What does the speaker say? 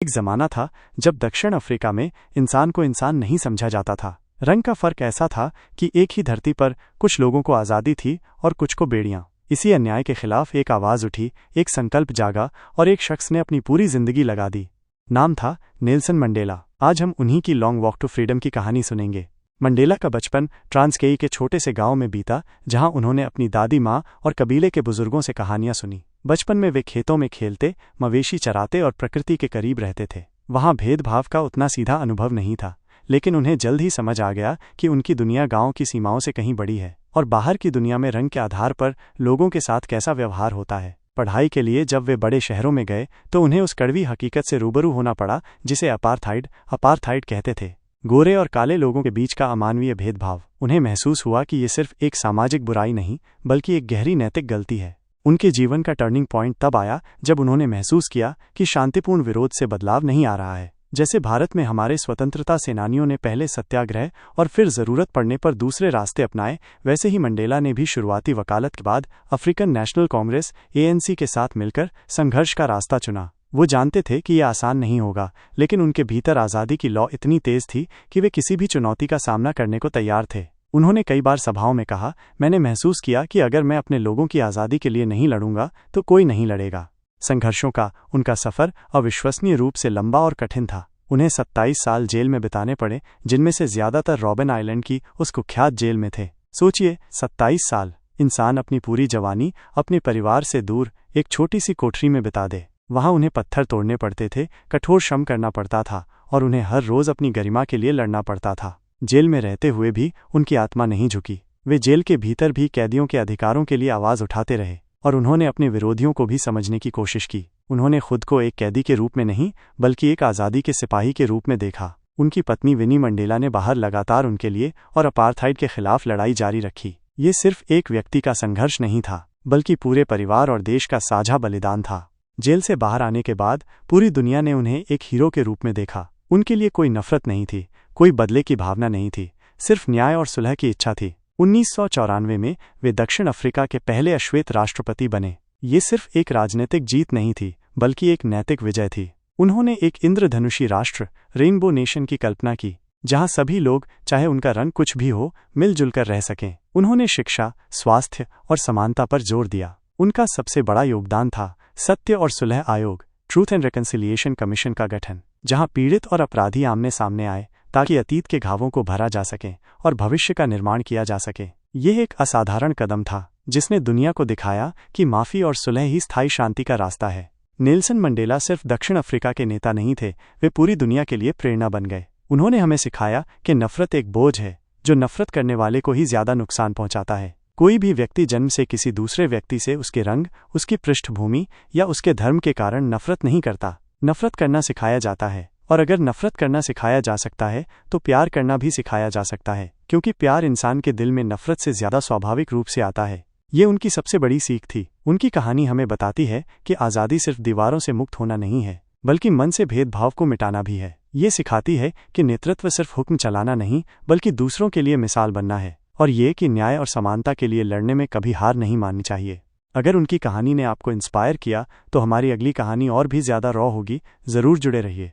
एक ज़माना था जब दक्षिण अफ्रीका में इंसान को इंसान नहीं समझा जाता था। रंग का फ़र्क ऐसा था कि एक ही धरती पर कुछ लोगों को आज़ादी थी और कुछ को बेड़ियाँ। इसी अन्याय के खिलाफ एक आवाज़ उठी, एक संकल्प जागा और एक शख्स ने अपनी पूरी जिंदगी लगा दी। नाम था नेल्सन मंडेला। आज हम उन्हीं की लॉन्ग वॉक टू फ्रीडम की कहानी सुनेंगे। मंडेला का बचपन ट्रांसकेई के छोटे से गांव में बीता, जहां उन्होंने अपनी दादी माँ और कबीले के बुजुर्गों से कहानियां सुनी। बचपन में वे खेतों में खेलते, मवेशी चराते और प्रकृति के करीब रहते थे। वहां भेदभाव का उतना सीधा अनुभव नहीं था, लेकिन उन्हें जल्द ही समझ आ गया कि उनकी दुनिया गांव की सीमाओं से कहीं बड़ी है और बाहर की दुनिया में रंग के आधार पर लोगों के साथ कैसा व्यवहार होता है। पढ़ाई के लिए जब वे बड़े शहरों में गए तो उन्हें उस कड़वी हकीकत से रूबरू होना पड़ा जिसे अपार्थाइड कहते थे। गोरे और काले लोगों के बीच का अमानवीय भेदभाव। उन्हें महसूस हुआ कि ये सिर्फ एक सामाजिक बुराई नहीं बल्कि एक गहरी नैतिक गलती है। उनके जीवन का टर्निंग पॉइंट तब आया जब उन्होंने महसूस किया कि शांतिपूर्ण विरोध से बदलाव नहीं आ रहा है। जैसे भारत में हमारे स्वतंत्रता सेनानियों ने पहले सत्याग्रह और फिर जरूरत पड़ने पर दूसरे रास्ते अपनाए, वैसे ही मंडेला ने भी शुरुआती वकालत के बाद अफ्रीकन नेशनल कांग्रेस ANC के साथ मिलकर संघर्ष का रास्ता चुना। वो जानते थे कि यह आसान नहीं होगा, लेकिन उनके भीतर आज़ादी की लौ इतनी तेज थी कि वे किसी भी चुनौती का सामना करने को तैयार थे। उन्होंने कई बार सभाओं में कहा, मैंने महसूस किया कि अगर मैं अपने लोगों की आज़ादी के लिए नहीं लड़ूंगा तो कोई नहीं लड़ेगा। संघर्षों का उनका सफ़र अविश्वसनीय रूप से लंबा और कठिन था। उन्हें 27 साल जेल में बिताने पड़े, जिनमें से ज्यादातर रॉबिन आइलैंड की उस कुख्यात जेल में थे। सोचिए, 27 साल इंसान अपनी पूरी जवानी अपने परिवार से दूर एक छोटी सी कोठरी में बिता दे। वहां उन्हें पत्थर तोड़ने पड़ते थे, कठोर श्रम करना पड़ता था और उन्हें हर रोज अपनी गरिमा के लिए लड़ना पड़ता था। जेल में रहते हुए भी उनकी आत्मा नहीं झुकी। वे जेल के भीतर भी कैदियों के अधिकारों के लिए आवाज़ उठाते रहे और उन्होंने अपने विरोधियों को भी समझने की कोशिश की। उन्होंने खुद को एक कैदी के रूप में नहीं बल्कि एक आज़ादी के सिपाही के रूप में देखा। उनकी पत्नी विनी मंडेला ने बाहर लगातार उनके लिए और अपार्थाइड के खिलाफ लड़ाई जारी रखी। ये सिर्फ एक व्यक्ति का संघर्ष नहीं था, बल्कि पूरे परिवार और देश का साझा बलिदान था। जेल से बाहर आने के बाद पूरी दुनिया ने उन्हें एक हीरो के रूप में देखा। उनके लिए कोई नफरत नहीं थी, कोई बदले की भावना नहीं थी, सिर्फ न्याय और सुलह की इच्छा थी। 1994 में वे दक्षिण अफ्रीका के पहले अश्वेत राष्ट्रपति बने। ये सिर्फ एक राजनीतिक जीत नहीं थी, बल्कि एक नैतिक विजय थी। उन्होंने एक इंद्रधनुषी राष्ट्र, रेनबो नेशन की कल्पना की, जहां सभी लोग, चाहे उनका रंग कुछ भी हो, मिलजुल कर रह सकें। उन्होंने शिक्षा, स्वास्थ्य और समानता पर जोर दिया। उनका सबसे बड़ा योगदान था सत्य और सुलह आयोग, ट्रूथ एंड रिकन्सिलिएशन कमीशन का गठन, जहां पीड़ित और अपराधी आमने सामने आए ताकि अतीत के घावों को भरा जा सके और भविष्य का निर्माण किया जा सके। यह एक असाधारण कदम था जिसने दुनिया को दिखाया कि माफी और सुलह ही स्थायी शांति का रास्ता है। नेल्सन मंडेला सिर्फ दक्षिण अफ्रीका के नेता नहीं थे, वे पूरी दुनिया के लिए प्रेरणा बन गए। उन्होंने हमें सिखाया कि नफरत एक बोझ है जो नफरत करने वाले को ही ज्यादा नुकसान पहुंचाता है। कोई भी व्यक्ति जन्म से किसी दूसरे व्यक्ति से उसके रंग, उसकी पृष्ठभूमि या उसके धर्म के कारण नफरत नहीं करता। नफरत करना सिखाया जाता है, और अगर नफरत करना सिखाया जा सकता है तो प्यार करना भी सिखाया जा सकता है, क्योंकि प्यार इंसान के दिल में नफरत से ज्यादा स्वाभाविक रूप से आता है। ये उनकी सबसे बड़ी सीख थी। उनकी कहानी हमें बताती है कि आज़ादी सिर्फ दीवारों से मुक्त होना नहीं है, बल्कि मन से भेदभाव को मिटाना भी है। ये सिखाती है कि नेतृत्व सिर्फ हुक्म चलाना नहीं बल्कि दूसरों के लिए मिसाल बनना है, और ये कि न्याय और समानता के लिए लड़ने में कभी हार नहीं माननी चाहिए। अगर उनकी कहानी ने आपको इंस्पायर किया तो हमारी अगली कहानी और भी ज्यादा रॉ होगी। जरूर जुड़े रहिए।